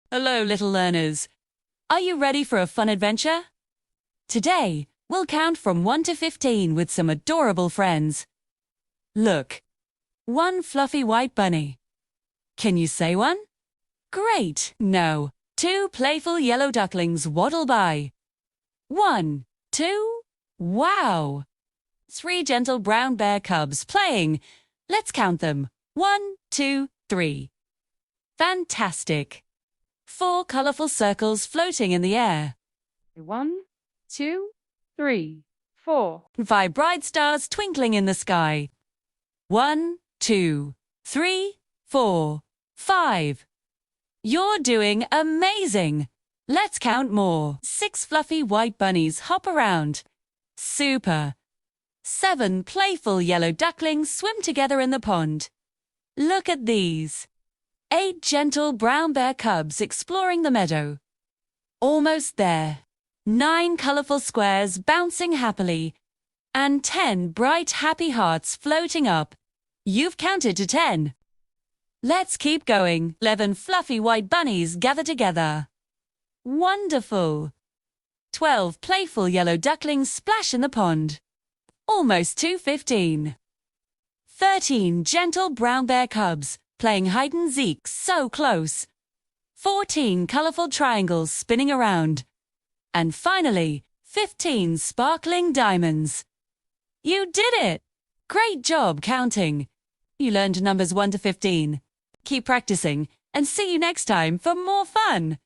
Hello, little learners. Are you ready for a fun adventure? Today, we'll count from 1 to 15 with some adorable friends. Look, one fluffy white bunny. Can you say one? Great! No. 2 playful yellow ducklings waddle by. 1, 2, wow! 3 gentle brown bear cubs playing. Let's count them. 1, 2, 3. Fantastic! 4 colorful circles floating in the air. 1, 2, 3, 4. 5 bright stars twinkling in the sky. 1, 2, 3, 4, 5. You're doing amazing! Let's count more. 6 fluffy white bunnies hop around. Super! 7 playful yellow ducklings swim together in the pond. Look at these. 8 gentle brown bear cubs exploring the meadow. Almost there. 9 colorful squares bouncing happily. And 10 bright happy hearts floating up. You've counted to 10. Let's keep going. 11 fluffy white bunnies gather together. Wonderful! 12 playful yellow ducklings splash in the pond. Almost to 15. 13 gentle brown bear cubs playing hide and seek so close. 14 colorful triangles spinning around. And finally, 15 sparkling diamonds. You did it! Great job counting. You learned numbers 1 to 15. Keep practicing and see you next time for more fun.